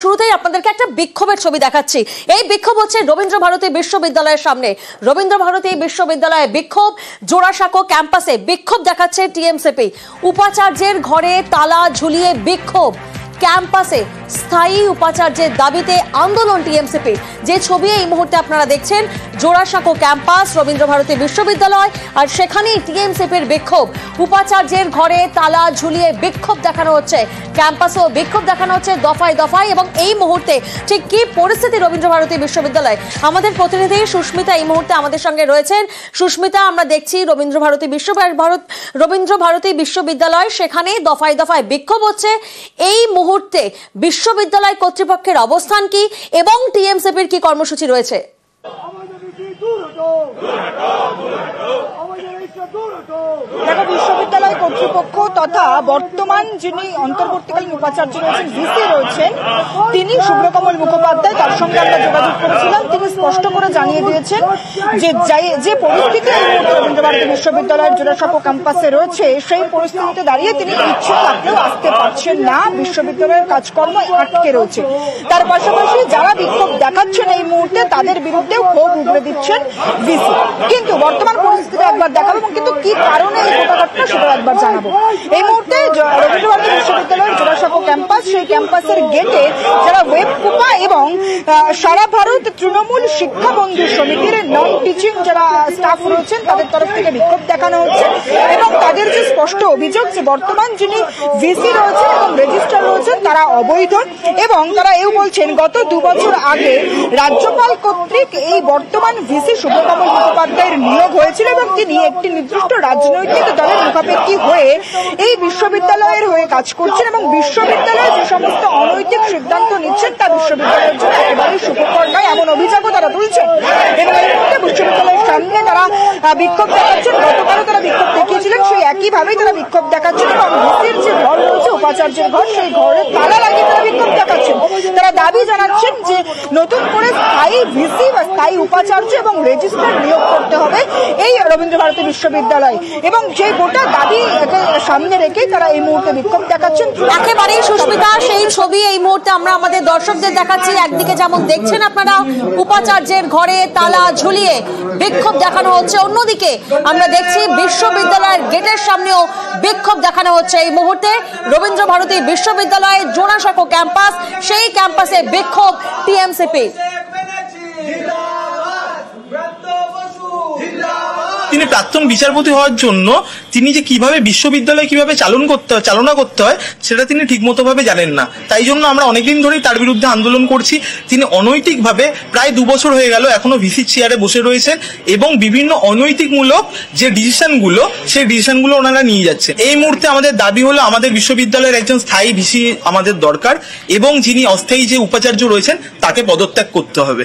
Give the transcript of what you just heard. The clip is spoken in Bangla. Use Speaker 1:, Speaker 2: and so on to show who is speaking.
Speaker 1: শুরুতেই আপনাদেরকে একটা বিক্ষোভের ছবি দেখাচ্ছি। এই বিক্ষোভ হচ্ছে রবীন্দ্র ভারতী বিশ্ববিদ্যালয়ের সামনে। রবীন্দ্র ভারতী বিশ্ববিদ্যালয়ে বিক্ষোভ, জোড়াসাঁকো ক্যাম্পাসে বিক্ষোভ দেখাচ্ছে টিএমসিপি। উপাচার্যের ঘরে তালা ঝুলিয়ে বিক্ষোভ, ক্যাম্পাসে স্থায়ী উপাচার্যের দাবিতে আন্দোলন টিএমসিপি। যে ছবি এই মুহূর্তে আপনারা দেখছেন, জোড়াসাঁকো ক্যাম্পাস, রবীন্দ্র ভারতী বিশ্ববিদ্যালয়, আর সেখানেই টিএমসিপির বিক্ষোভ। উপাচার্যের ঘরে তালা ঝুলিয়ে বিক্ষোভ দেখানো হচ্ছে, ক্যাম্পাসেও বিক্ষোভ দেখানো হচ্ছে দফায় দফায়। এবং এই মুহূর্তে ঠিক কি পরিস্থিতি রবীন্দ্র ভারতী বিশ্ববিদ্যালয়, আমাদের প্রতিনিধি সুস্মিতা এই মুহূর্তে আমাদের সঙ্গে রয়েছেন। সুস্মিতা, আমরা দেখছি রবীন্দ্র ভারতী বিশ্ববিদ্যালয়, সেখানে দফায় দফায় বিক্ষোভ হচ্ছে। এই মুহূর্তে বিশ্ববিদ্যালয় কর্তৃপক্ষের অবস্থান কি এবং টিএমসিপির কি কর্মসূচি রয়েছে?
Speaker 2: দেখো, বিশ্ববিদ্যালয় কর্তৃপক্ষ তথা বর্তমান যিনি অন্তর্বর্তীকালীন উপাচার্য রয়েছেন, ভিসি রয়েছেন, তিনি শুভ্রকমল মুখোপাধ্যায়, তার সঙ্গে আমরা যোগাযোগ করেছিলাম। তিনি স্পষ্ট করে জানিয়ে দিয়েছেন যে পরিস্থিতি রবীন্দ্র ভারতী বিশ্ববিদ্যালয়ের জোড়াসাঁকো ক্যাম্পাসে রয়েছে, সেই পরিস্থিতিতে দাঁড়িয়ে তিনি ইচ্ছে থাকলেও আসতে পারছেন না, বিশ্ববিদ্যালয়ের কাজকর্ম আটকে রয়েছে। তার পাশাপাশি যারা বিক্ষোভ দেখাচ্ছেন এই মুহূর্তে, তাদের বিরুদ্ধেও ক্ষোভ উগড়ে দিচ্ছেন ভিসি। কিন্তু বর্তমান পরিস্থিতি একবার দেখাবো এবং কিন্তু কি কারণে এই ঘটনাটা সেটা একবার জানাবো। এই মুহূর্তে রবীন্দ্র ভারতী বিশ্ববিদ্যালয়ের জোড়াসাঁকো ক্যাম্পাস, সেই ক্যাম্পাসের গেটে যারা ওয়েব কুপা এবং সারা ভারত তৃণমূল শিক্ষা বন্ধু সমিতির নন টিচিং যারা স্টাফ রয়েছেন, তাদের তরফ থেকে বিক্ষোভ দেখানো হচ্ছে। এবং তাদের যে স্পষ্ট অভিযোগ যে বর্তমান যিনি ভিসি রয়েছেন এবং রেজিস্ট্রার রয়েছেন, তারা অবৈধ। এবং তারা এও বলছেন গত 2 বছর আগে রাজ্যপাল কর্তৃক এই বর্তমান ভিসি শুভ্রকমল মুখোপাধ্যায়ের নিয়োগ হয়েছিল এবং তিনি একটি নির্দিষ্ট রাজনৈতিক দলের মুখাপেক্ষী হয়ে এই বিশ্ববিদ্যালয়ের হয়ে কাজ করছেন এবং বিশ্ববিদ্যালয়ে যে সমস্ত অনৈতিক সিদ্ধান্ত নিচ্ছেন তা বিশ্ববিদ্যালয়ের জন্য একেবারেই সুখকর নয়, এমন অভিযোগও তারা তুলছেন। এবং এই মুহূর্তে বিশ্ববিদ্যালয়ের সামনে তারা বিক্ষোভ দেখাচ্ছেন। গতকালও তারা বিক্ষোভ দেখিয়েছিলেন, সেই একইভাবেই তারা বিক্ষোভ দেখাচ্ছেন এবং ভিসির যে ঘর রয়েছে, উপাচার্যের ঘর, সেই ঘরে তালা লাগিয়ে তারা বিক্ষোভ দেখাচ্ছেন। তারা দাবি জানাচ্ছেন যে নতুন করে স্থায়ী ভিসি বা স্থায়ী উপাচার্য এবং রেজিস্ট্রার নিয়োগ করতে হবে এই রবীন্দ্র ভারতী বিশ্ববিদ্যালয়। এবং সেই গোটা দাবি সামনে রেখে তারা এই মুহূর্তে বিক্ষোভ দেখাচ্ছেন।
Speaker 1: একেবারেই সুস্মিতা, সেই ছবি এই মুহূর্তে আমরা আমাদের দর্শকদের দেখাচ্ছি। একদিকে যেমন দেখছেন আপনারা, উপাচার্যের ঘরে তালা ঝুলিয়ে বিক্ষোভ দেখানো হচ্ছে, অন্যদিকে আমরা দেখছি বিশ্ববিদ্যালয়ের গেটের সামনেও বিক্ষোভ দেখানো হচ্ছে। এই মুহূর্তে রবীন্দ্র ভারতী বিশ্ববিদ্যালয়ের জোড়াসাঁকো ক্যাম্পাস, সেই ক্যাম্পাসে বিক্ষোভ টিএমসিপি।
Speaker 3: তিনি প্রাক্তন বিচারপতি হওয়ার জন্য তিনি যে কিভাবে বিশ্ববিদ্যালয় কিভাবে চালনা করতে হয় সেটা তিনি ঠিকমতো ভাবে জানেন না। তাই জন্য আমরা অনেকদিন ধরেই তার বিরুদ্ধে আন্দোলন করছি। তিনি অনৈতিকভাবে প্রায় 2 বছর হয়ে গেল এখনো ভিসি চেয়ারে বসে রয়েছেন এবং বিভিন্ন অনৈতিকমূলক যে ডিসিশনগুলো, সেই ডিসিশনগুলো ওনারা নিয়ে যাচ্ছেন। এই মুহূর্তে আমাদের দাবি হলো আমাদের বিশ্ববিদ্যালয়ের একজন স্থায়ী ভিসি আমাদের দরকার এবং যিনি অস্থায়ী যে উপাচার্য রয়েছেন তাকে পদত্যাগ করতে হবে।